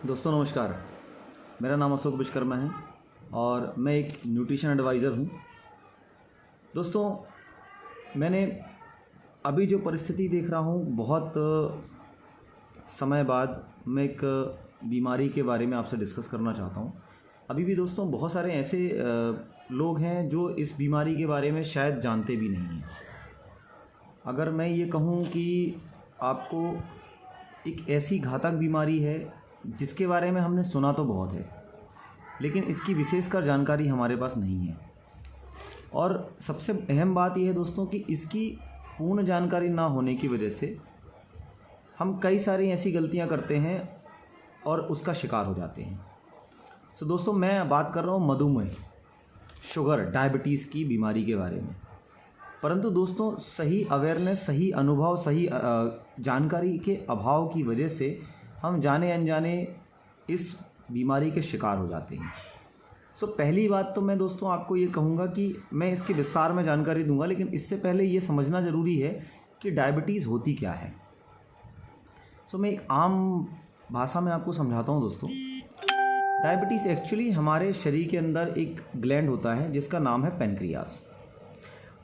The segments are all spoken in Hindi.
दोस्तों नमस्कार। मेरा नाम अशोक विश्वकर्मा है और मैं एक न्यूट्रिशन एडवाइज़र हूँ। दोस्तों मैंने अभी जो परिस्थिति देख रहा हूँ, बहुत समय बाद मैं एक बीमारी के बारे में आपसे डिस्कस करना चाहता हूँ। अभी भी दोस्तों बहुत सारे ऐसे लोग हैं जो इस बीमारी के बारे में शायद जानते भी नहीं हैं। अगर मैं ये कहूँ कि आपको एक ऐसी घातक बीमारी है जिसके बारे में हमने सुना तो बहुत है, लेकिन इसकी विशेषकर जानकारी हमारे पास नहीं है। और सबसे अहम बात यह है दोस्तों कि इसकी पूर्ण जानकारी ना होने की वजह से हम कई सारी ऐसी गलतियां करते हैं और उसका शिकार हो जाते हैं। सो दोस्तों मैं बात कर रहा हूँ मधुमेह, शुगर, डायबिटीज़ की बीमारी के बारे में। परंतु दोस्तों सही अवेयरनेस, सही अनुभव, सही जानकारी के अभाव की वजह से हम जाने अनजाने इस बीमारी के शिकार हो जाते हैं। सो पहली बात तो मैं दोस्तों आपको ये कहूँगा कि मैं इसके विस्तार में जानकारी दूंगा, लेकिन इससे पहले ये समझना ज़रूरी है कि डायबिटीज़ होती क्या है। सो मैं एक आम भाषा में आपको समझाता हूँ दोस्तों। डायबिटीज़ एक्चुअली हमारे शरीर के अंदर एक ग्लैंड होता है जिसका नाम है पैनक्रियास,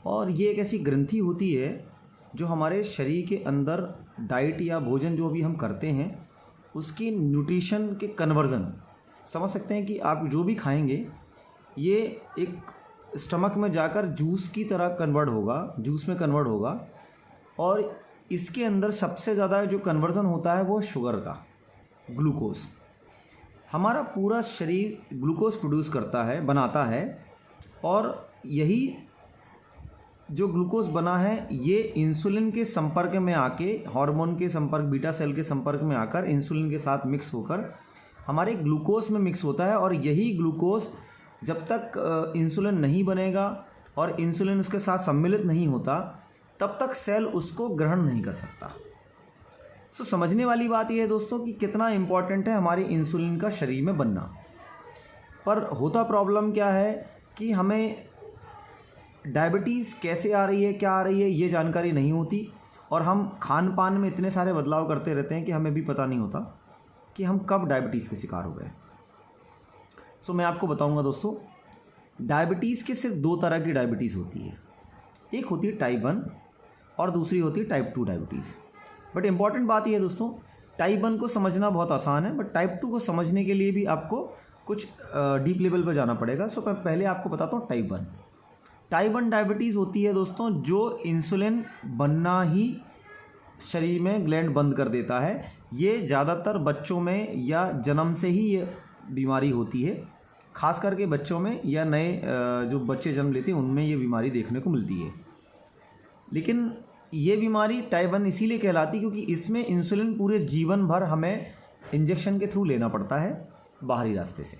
और ये एक ऐसी ग्रंथि होती है जो हमारे शरीर के अंदर डाइट या भोजन जो भी हम करते हैं उसकी न्यूट्रिशन के कन्वर्ज़न, समझ सकते हैं कि आप जो भी खाएंगे ये एक स्टमक में जाकर जूस की तरह कन्वर्ट होगा, जूस में कन्वर्ट होगा। और इसके अंदर सबसे ज़्यादा जो कन्वर्ज़न होता है वो शुगर का, ग्लूकोज। हमारा पूरा शरीर ग्लूकोज प्रोड्यूस करता है, बनाता है, और यही जो ग्लूकोज बना है ये इंसुलिन के संपर्क में आके, हार्मोन के संपर्क, बीटा सेल के संपर्क में आकर इंसुलिन के साथ मिक्स होकर हमारे ग्लूकोज में मिक्स होता है। और यही ग्लूकोज जब तक इंसुलिन नहीं बनेगा और इंसुलिन उसके साथ सम्मिलित नहीं होता तब तक सेल उसको ग्रहण नहीं कर सकता। सो समझने वाली बात यह है दोस्तों कि कितना इम्पॉर्टेंट है हमारे इंसुलिन का शरीर में बनना। पर होता प्रॉब्लम क्या है कि हमें डायबिटीज़ कैसे आ रही है, क्या आ रही है, ये जानकारी नहीं होती, और हम खान पान में इतने सारे बदलाव करते रहते हैं कि हमें भी पता नहीं होता कि हम कब डायबिटीज़ के शिकार हो गए। सो मैं आपको बताऊंगा दोस्तों, डायबिटीज़ के सिर्फ दो तरह की डायबिटीज़ होती है। एक होती है टाइप 1 और दूसरी होती है टाइप 2 डायबिटीज़। बट इम्पॉर्टेंट बात यह है दोस्तों, टाइप 1 को समझना बहुत आसान है, बट टाइप 2 को समझने के लिए भी आपको कुछ डीप लेवल पर जाना पड़ेगा। सो मैं पहले आपको बताता हूँ टाइप 1। टाइप 1 डायबिटीज़ होती है दोस्तों जो इंसुलिन बनना ही शरीर में ग्लैंड बंद कर देता है। ये ज़्यादातर बच्चों में या जन्म से ही ये बीमारी होती है, खास करके बच्चों में या नए जो बच्चे जन्म लेते हैं उनमें ये बीमारी देखने को मिलती है। लेकिन ये बीमारी टाइप 1 इसीलिए कहलाती क्योंकि इसमें इंसुलिन पूरे जीवन भर हमें इंजेक्शन के थ्रू लेना पड़ता है बाहरी रास्ते से।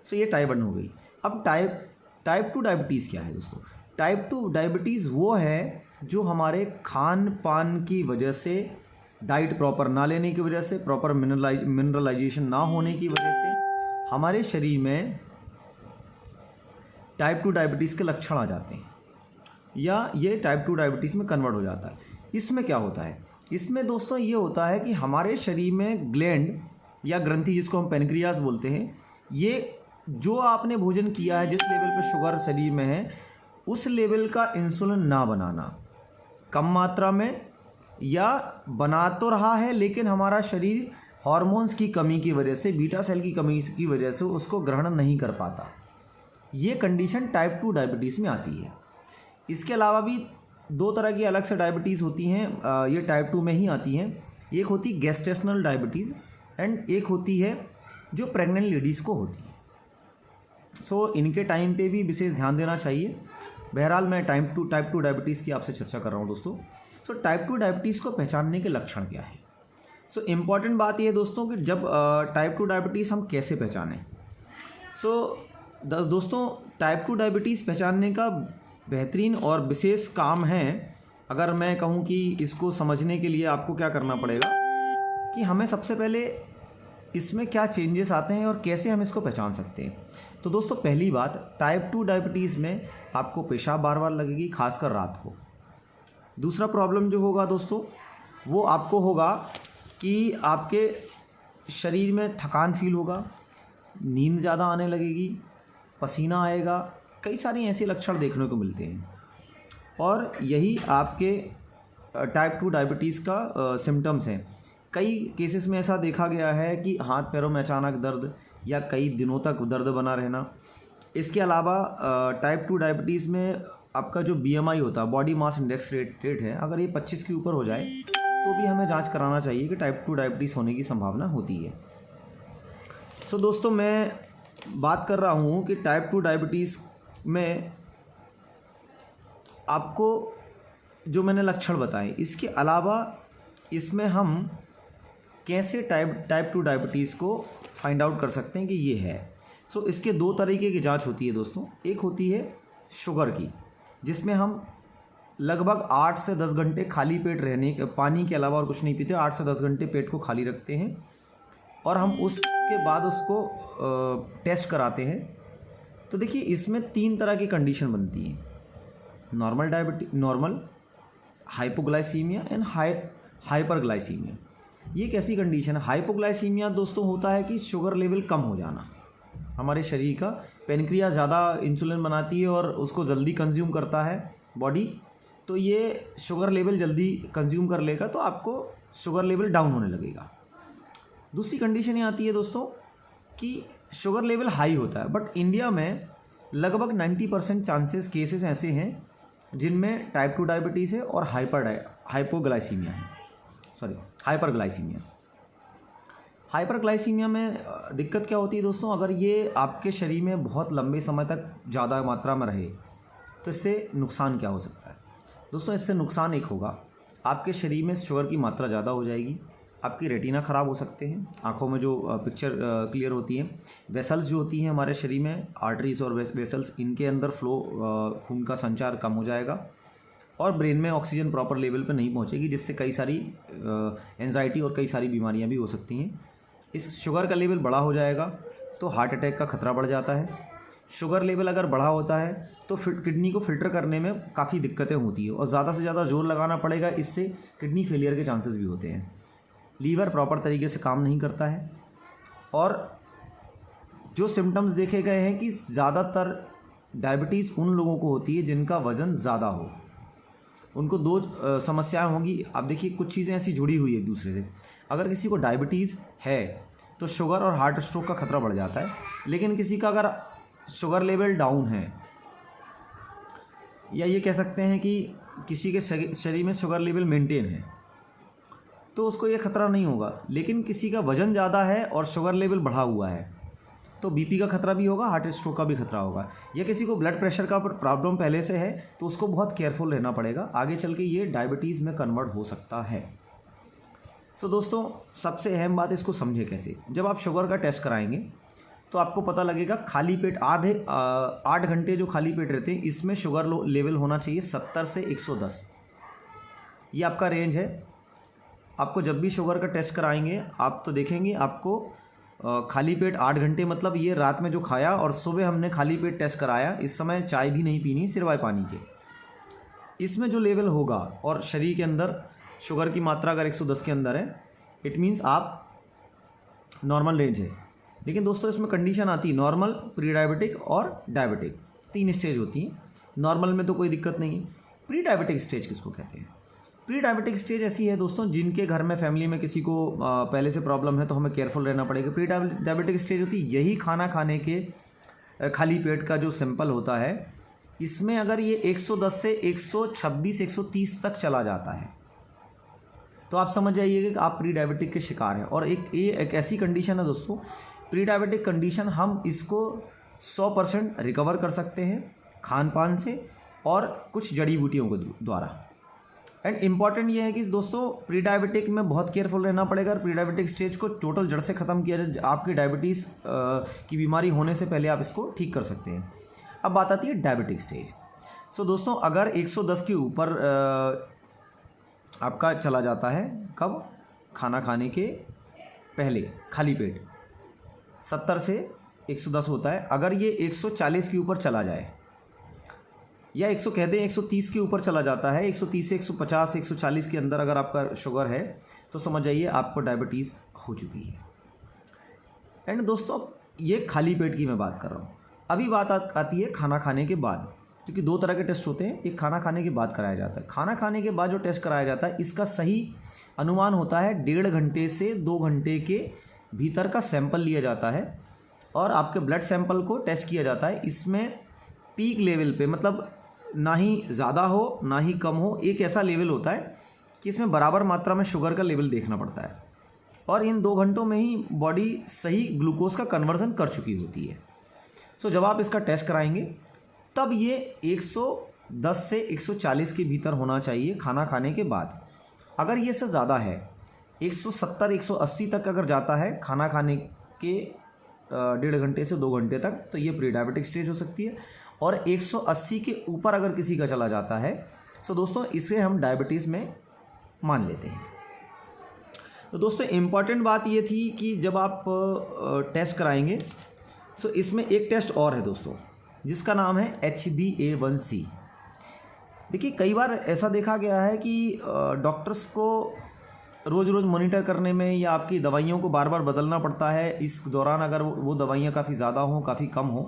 सो ये टाइप 1 हो गई। अब टाइप 2 डायबिटीज़ क्या है दोस्तों? टाइप 2 डायबिटीज़ वो है जो हमारे खान पान की वजह से, डाइट प्रॉपर ना लेने की वजह से, प्रॉपर मिनरलाइजेशन ना होने की वजह से हमारे शरीर में टाइप 2 डायबिटीज़ के लक्षण आ जाते हैं, या ये टाइप 2 डायबिटीज़ में कन्वर्ट हो जाता है। इसमें क्या होता है? इसमें दोस्तों ये होता है कि हमारे शरीर में ग्लैंड या ग्रंथि, जिसको हम पैनक्रियास बोलते हैं, ये जो आपने भोजन किया है, जिस लेवल पे शुगर शरीर में है उस लेवल का इंसुलिन ना बनाना, कम मात्रा में, या बना तो रहा है लेकिन हमारा शरीर हार्मोन्स की कमी की वजह से, बीटा सेल की कमी की वजह से उसको ग्रहण नहीं कर पाता। ये कंडीशन टाइप 2 डायबिटीज़ में आती है। इसके अलावा भी दो तरह की अलग से डायबिटीज़ होती हैं, ये टाइप 2 में ही आती हैं। एक होती गेस्टेशनल डायबिटीज़ एंड एक होती है जो प्रेग्नेंट लेडीज़ को होती है। सो इनके टाइम पे भी विशेष ध्यान देना चाहिए। बहरहाल मैं टाइप 2 डायबिटीज़ की आपसे चर्चा कर रहा हूँ दोस्तों। सो टाइप 2 डायबिटीज़ को पहचानने के लक्षण क्या है? सो इम्पॉर्टेंट बात ये है दोस्तों कि जब टाइप 2 डायबिटीज़ हम कैसे पहचानें। सो दोस्तों टाइप 2 डायबिटीज़ पहचानने का बेहतरीन और विशेष काम है। अगर मैं कहूँ कि इसको समझने के लिए आपको क्या करना पड़ेगा कि हमें सबसे पहले इसमें क्या चेंजेस आते हैं और कैसे हम इसको पहचान सकते हैं। तो दोस्तों पहली बात, टाइप 2 डायबिटीज़ में आपको पेशाब बार बार लगेगी, खासकर रात को। दूसरा प्रॉब्लम जो होगा दोस्तों वो आपको होगा कि आपके शरीर में थकान फील होगा, नींद ज़्यादा आने लगेगी, पसीना आएगा, कई सारे ऐसे लक्षण देखने को मिलते हैं। और यही आपके टाइप 2 डायबिटीज़ का सिम्टम्स हैं। कई केसेस में ऐसा देखा गया है कि हाथ पैरों में अचानक दर्द या कई दिनों तक दर्द बना रहना। इसके अलावा टाइप 2 डायबिटीज़ में आपका जो BMI होता है, बॉडी मास इंडेक्स रेट है, अगर ये 25 के ऊपर हो जाए तो भी हमें जांच कराना चाहिए कि टाइप 2 डायबिटीज़ होने की संभावना होती है। सो दोस्तों, मैं बात कर रहा हूँ कि टाइप 2 डायबिटीज़ में आपको जो मैंने लक्षण बताए, इसके अलावा इसमें हम कैसे टाइप 2 डायबिटीज़ को फाइंड आउट कर सकते हैं कि ये है। सो इसके दो तरीके की जांच होती है दोस्तों। एक होती है शुगर की, जिसमें हम लगभग 8 से 10 घंटे खाली पेट रहने, पानी के अलावा और कुछ नहीं पीते, 8 से 10 घंटे पेट को खाली रखते हैं और हम उसके बाद उसको टेस्ट कराते हैं। तो देखिए, इसमें 3 तरह की कंडीशन बनती हैं: नॉर्मल, हाइपोग्लाइसीमिया एंड हाइपरग्लाइसीमिया। ये कैसी कंडीशन है? हाइपोग्लाइसीमिया दोस्तों होता है कि शुगर लेवल कम हो जाना। हमारे शरीर का पेनक्रियास ज़्यादा इंसुलिन बनाती है और उसको जल्दी कंज्यूम करता है बॉडी, तो ये शुगर लेवल जल्दी कंज्यूम कर लेगा तो आपको शुगर लेवल डाउन होने लगेगा। दूसरी कंडीशन ये आती है दोस्तों कि शुगर लेवल हाई होता है, बट इंडिया में लगभग 90% चांसेस केसेस ऐसे हैं जिनमें टाइप 2 डायबिटीज़ है और हाइपरग्लाइसीमिया है। हाइपरग्लाइसीमिया में दिक्कत क्या होती है दोस्तों? अगर ये आपके शरीर में बहुत लंबे समय तक ज़्यादा मात्रा में रहे तो इससे नुकसान क्या हो सकता है दोस्तों? इससे नुकसान एक होगा, आपके शरीर में शुगर की मात्रा ज़्यादा हो जाएगी, आपकी रेटिना ख़राब हो सकते हैं, आँखों में जो पिक्चर क्लियर होती है, वेसल्स जो होती हैं हमारे शरीर में, आर्टरीज और वेसल्स, इनके अंदर फ्लो, खून का संचार कम हो जाएगा और ब्रेन में ऑक्सीजन प्रॉपर लेवल पे नहीं पहुंचेगी, जिससे कई सारी एंजाइटी और कई सारी बीमारियां भी हो सकती हैं। इस शुगर का लेवल बड़ा हो जाएगा तो हार्ट अटैक का खतरा बढ़ जाता है। शुगर लेवल अगर बढ़ा होता है तो किडनी को फिल्टर करने में काफ़ी दिक्कतें होती है और ज़्यादा से ज़्यादा जोर लगाना पड़ेगा, इससे किडनी फेलियर के चांसेस भी होते हैं। लीवर प्रॉपर तरीके से काम नहीं करता है और जो सिम्टम्स देखे गए हैं कि ज़्यादातर डायबिटीज़ उन लोगों को होती है जिनका वज़न ज़्यादा हो। उनको 2 समस्याएं होंगी। आप देखिए, कुछ चीज़ें ऐसी जुड़ी हुई है एक दूसरे से। अगर किसी को डायबिटीज़ है तो शुगर और हार्ट स्ट्रोक का खतरा बढ़ जाता है, लेकिन किसी का अगर शुगर लेवल डाउन है, या ये कह सकते हैं कि किसी के शरीर में शुगर लेवल मेंटेन है, तो उसको ये खतरा नहीं होगा। लेकिन किसी का वज़न ज़्यादा है और शुगर लेवल बढ़ा हुआ है तो बीपी का खतरा भी होगा, हार्ट स्ट्रोक का भी खतरा होगा। या किसी को ब्लड प्रेशर का प्रॉब्लम पहले से है तो उसको बहुत केयरफुल रहना पड़ेगा, आगे चल के ये डायबिटीज़ में कन्वर्ट हो सकता है। सो दोस्तों, सबसे अहम बात इसको समझे कैसे। जब आप शुगर का टेस्ट कराएंगे तो आपको पता लगेगा, खाली पेट 8 घंटे जो खाली पेट रहते हैं, इसमें शुगर लेवल होना चाहिए 70 से 110। ये आपका रेंज है। आपको जब भी शुगर का टेस्ट कराएंगे आप तो देखेंगे, आपको खाली पेट 8 घंटे, मतलब ये रात में जो खाया और सुबह हमने खाली पेट टेस्ट कराया, इस समय चाय भी नहीं पीनी सिवाय पानी के, इसमें जो लेवल होगा और शरीर के अंदर शुगर की मात्रा अगर 110 के अंदर है, इट मीन्स आप नॉर्मल रेंज है। लेकिन दोस्तों, इसमें कंडीशन आती है नॉर्मल, प्री डायबिटिक और डायबिटिक, 3 स्टेज होती हैं। नॉर्मल में तो कोई दिक्कत नहीं है। प्री डायबिटिक स्टेज किसको कहते हैं? प्री डायबिटिक स्टेज ऐसी है दोस्तों, जिनके घर में फैमिली में किसी को पहले से प्रॉब्लम है तो हमें केयरफुल रहना पड़ेगा। प्री डायबिटिक स्टेज होती है यही खाना खाने के खाली पेट का जो सिंपल होता है, इसमें अगर ये 110 से 126 130 तक चला जाता है तो आप समझ जाइए कि आप प्री डायबिटिक के शिकार हैं। और एक ऐसी कंडीशन है दोस्तों, प्री डायबिटिक कंडीशन, हम इसको 100% रिकवर कर सकते हैं खान पान से और कुछ जड़ी बूटियों के द्वारा। एंड इम्पॉर्टेंट ये है कि दोस्तों, प्री डायबिटिक में बहुत केयरफुल रहना पड़ेगा। प्री डायबिटिक स्टेज को टोटल जड़ से ख़त्म किया जाए। आपकी डायबिटीज़ की बीमारी होने से पहले आप इसको ठीक कर सकते हैं। अब बात आती है डायबिटिक स्टेज। सो दोस्तों, अगर 110 के ऊपर आपका चला जाता है, कब? खाना खाने के पहले खाली पेट 70 से 110 होता है। अगर ये 140 के ऊपर चला जाए या 100 कहते हैं 130 के ऊपर चला जाता है, 130 से 150 140 के अंदर अगर आपका शुगर है तो समझ जाइए आपको डायबिटीज़ हो चुकी है। एंड दोस्तों ये खाली पेट की मैं बात कर रहा हूँ। अभी बात आती है खाना खाने के बाद, क्योंकि दो तरह के टेस्ट होते हैं। एक खाना खाने के बाद कराया जाता है। खाना खाने के बाद जो टेस्ट कराया जाता है इसका सही अनुमान होता है 1.5 घंटे से 2 घंटे के भीतर का सैंपल लिया जाता है और आपके ब्लड सैंपल को टेस्ट किया जाता है। इसमें पीक लेवल पे, मतलब ना ही ज़्यादा हो ना ही कम हो, एक ऐसा लेवल होता है कि इसमें बराबर मात्रा में शुगर का लेवल देखना पड़ता है और इन 2 घंटों में ही बॉडी सही ग्लूकोज का कन्वर्जन कर चुकी होती है। सो जब आप इसका टेस्ट कराएंगे तब ये 110 से 140 के भीतर होना चाहिए खाना खाने के बाद। अगर ये से ज़्यादा है, 170 180 तक अगर जाता है खाना खाने के 1.5 घंटे से 2 घंटे तक, तो ये प्री डायबिटिक स्टेज हो सकती है। और 180 के ऊपर अगर किसी का चला जाता है तो दोस्तों इसे हम डायबिटीज़ में मान लेते हैं। तो दोस्तों इम्पॉर्टेंट बात ये थी कि जब आप टेस्ट कराएंगे तो इसमें एक टेस्ट और है दोस्तों, जिसका नाम है HbA1c। देखिए कई बार ऐसा देखा गया है कि डॉक्टर्स को रोज़ रोज़ मॉनिटर करने में या आपकी दवाइयों को बार बार बदलना पड़ता है। इस दौरान अगर वो दवाइयाँ काफ़ी ज़्यादा हों, काफ़ी कम हों,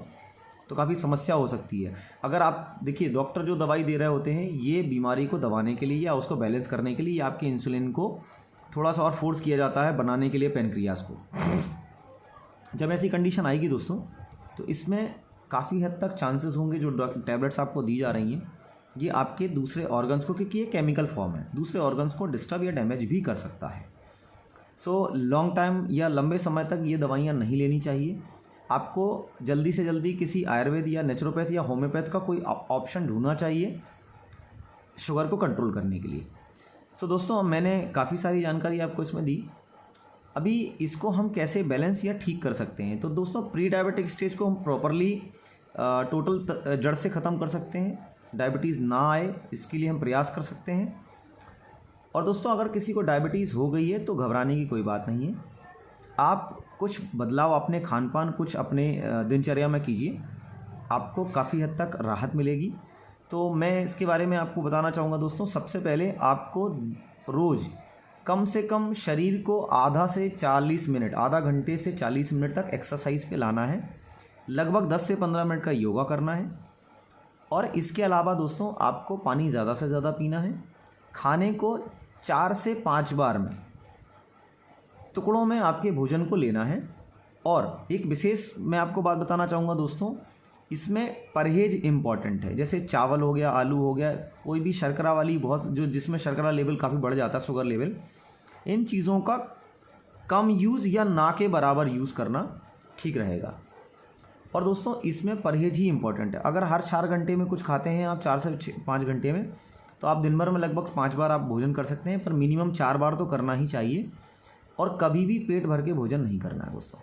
तो काफ़ी समस्या हो सकती है। अगर आप देखिए डॉक्टर जो दवाई दे रहे होते हैं ये बीमारी को दबाने के लिए या उसको बैलेंस करने के लिए, या आपके इंसुलिन को थोड़ा सा और फोर्स किया जाता है बनाने के लिए पेनक्रियास को। जब ऐसी कंडीशन आएगी दोस्तों तो इसमें काफ़ी हद तक चांसेस होंगे जो टैबलेट्स आपको दी जा रही हैं ये आपके दूसरे ऑर्गन्स को, क्योंकि ये केमिकल फॉर्म है, दूसरे ऑर्गन्स को डिस्टर्ब या डैमेज भी कर सकता है। सो लॉन्ग टाइम या लंबे समय तक ये दवाइयाँ नहीं लेनी चाहिए। आपको जल्दी से जल्दी किसी आयुर्वेद या नेचुरोपैथ या होम्योपैथ का कोई ऑप्शन ढूंढना चाहिए शुगर को कंट्रोल करने के लिए। सो दोस्तों मैंने काफ़ी सारी जानकारी आपको इसमें दी। अभी इसको हम कैसे बैलेंस या ठीक कर सकते हैं, तो दोस्तों प्री डायबिटिक स्टेज को हम प्रॉपरली टोटल जड़ से ख़त्म कर सकते हैं। डायबिटीज़ ना आए इसके लिए हम प्रयास कर सकते हैं। और दोस्तों अगर किसी को डायबिटीज़ हो गई है तो घबराने की कोई बात नहीं है। आप कुछ बदलाव अपने खान पान, कुछ अपने दिनचर्या में कीजिए, आपको काफ़ी हद तक राहत मिलेगी। तो मैं इसके बारे में आपको बताना चाहूँगा दोस्तों। सबसे पहले आपको रोज़ कम से कम शरीर को आधा घंटे से 40 मिनट तक एक्सरसाइज पे लाना है। लगभग 10 से 15 मिनट का योगा करना है। और इसके अलावा दोस्तों आपको पानी ज़्यादा से ज़्यादा पीना है। खाने को 4 से 5 बार में टुकड़ों में आपके भोजन को लेना है। और एक विशेष मैं आपको बात बताना चाहूँगा दोस्तों, इसमें परहेज इम्पॉर्टेंट है। जैसे चावल हो गया, आलू हो गया, कोई भी शर्करा वाली जिसमें शर्करा लेवल काफ़ी बढ़ जाता है, शुगर लेवल, इन चीज़ों का कम यूज़ या ना के बराबर यूज़ करना ठीक रहेगा। और दोस्तों इसमें परहेज ही इम्पॉर्टेंट है। अगर हर 4 घंटे में कुछ खाते हैं आप, 4 से 5 घंटे में, तो आप दिन भर में लगभग 5 बार आप भोजन कर सकते हैं, पर मिनिमम 4 बार तो करना ही चाहिए। और कभी भी पेट भर के भोजन नहीं करना है दोस्तों।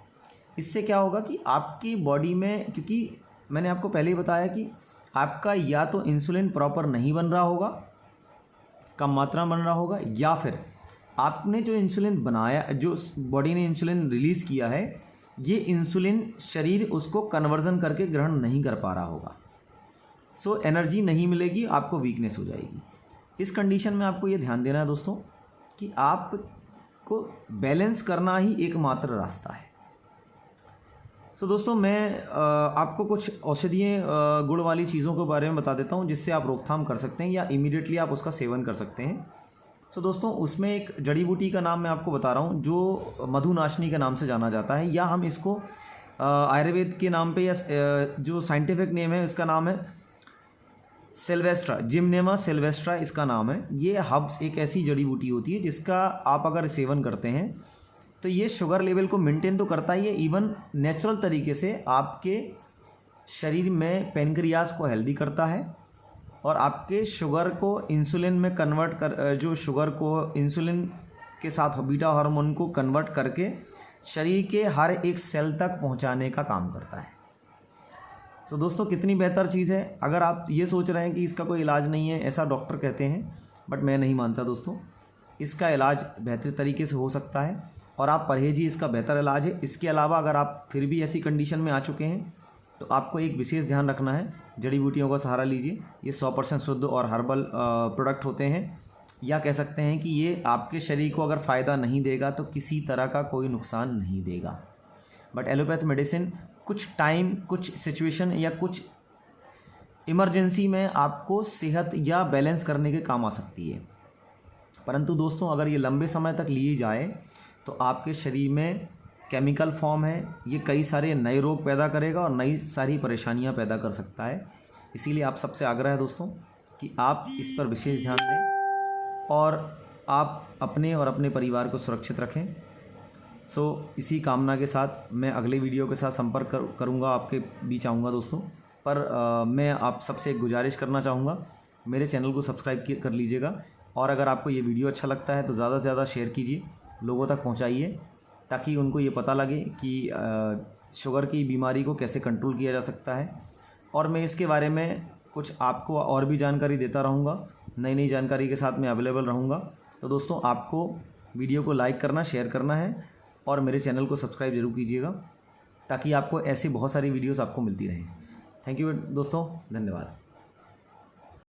इससे क्या होगा कि आपकी बॉडी में, क्योंकि मैंने आपको पहले ही बताया कि आपका या तो इंसुलिन प्रॉपर नहीं बन रहा होगा, कम मात्रा में बन रहा होगा, या फिर आपने जो इंसुलिन बनाया, जो बॉडी ने इंसुलिन रिलीज़ किया है, ये इंसुलिन शरीर उसको कन्वर्जन करके ग्रहण नहीं कर पा रहा होगा। सो एनर्जी नहीं मिलेगी, आपको वीकनेस हो जाएगी। इस कंडीशन में आपको ये ध्यान देना है दोस्तों कि आपको बैलेंस करना ही एकमात्र रास्ता है। तो दोस्तों मैं आपको कुछ औषधीय गुण वाली चीज़ों के बारे में बता देता हूँ जिससे आप रोकथाम कर सकते हैं या इमीडिएटली आप उसका सेवन कर सकते हैं। तो दोस्तों उसमें एक जड़ी बूटी का नाम मैं आपको बता रहा हूँ जो मधुनाशनी के नाम से जाना जाता है, या हम इसको आयुर्वेद के नाम पे, या जो साइंटिफिक नेम है इसका नाम है सिल्वेस्ट्रा, जिम्नेमा सिल्वेस्ट्रा इसका नाम है। ये हब्स एक ऐसी जड़ी बूटी होती है जिसका आप अगर सेवन करते हैं तो ये शुगर लेवल को मेंटेन तो करता ही है, इवन नेचुरल तरीके से आपके शरीर में पेनक्रियाज को हेल्दी करता है और आपके शुगर को इंसुलिन में कन्वर्ट कर, जो शुगर को इंसुलिन के साथ बीटा हार्मोन को कन्वर्ट करके शरीर के हर एक सेल तक पहुंचाने का काम करता है। तो दोस्तों कितनी बेहतर चीज़ है। अगर आप ये सोच रहे हैं कि इसका कोई इलाज नहीं है, ऐसा डॉक्टर कहते हैं, बट मैं नहीं मानता दोस्तों। इसका इलाज बेहतर तरीके से हो सकता है और आप परहेज ही इसका बेहतर इलाज है। इसके अलावा अगर आप फिर भी ऐसी कंडीशन में आ चुके हैं तो आपको एक विशेष ध्यान रखना है, जड़ी बूटियों का सहारा लीजिए। ये 100% शुद्ध और हर्बल प्रोडक्ट होते हैं, या कह सकते हैं कि ये आपके शरीर को अगर फ़ायदा नहीं देगा तो किसी तरह का कोई नुकसान नहीं देगा। बट एलोपैथ मेडिसिन कुछ टाइम, कुछ सिचुएशन या कुछ इमरजेंसी में आपको सेहत या बैलेंस करने के काम आ सकती है। परंतु दोस्तों अगर ये लंबे समय तक ली जाए तो आपके शरीर में केमिकल फॉर्म है, ये कई सारे नए रोग पैदा करेगा और नई सारी परेशानियां पैदा कर सकता है। इसीलिए आप सबसे आग्रह है दोस्तों कि आप इस पर विशेष ध्यान दें और आप अपने और अपने परिवार को सुरक्षित रखें। इसी कामना के साथ मैं अगले वीडियो के साथ संपर्क करूंगा, आपके बीच आऊँगा दोस्तों। पर मैं आप सबसे एक गुजारिश करना चाहूँगा, मेरे चैनल को सब्सक्राइब कर लीजिएगा और अगर आपको ये वीडियो अच्छा लगता है तो ज़्यादा से ज़्यादा शेयर कीजिए, लोगों तक पहुँचाइए ताकि उनको ये पता लगे कि शुगर की बीमारी को कैसे कंट्रोल किया जा सकता है। और मैं इसके बारे में कुछ आपको और भी जानकारी देता रहूँगा, नई नई जानकारी के साथ मैं अवेलेबल रहूँगा। तो दोस्तों आपको वीडियो को लाइक करना, शेयर करना है और मेरे चैनल को सब्सक्राइब जरूर कीजिएगा ताकि आपको ऐसी बहुत सारी वीडियोस आपको मिलती रहें। थैंक यू दोस्तों, धन्यवाद।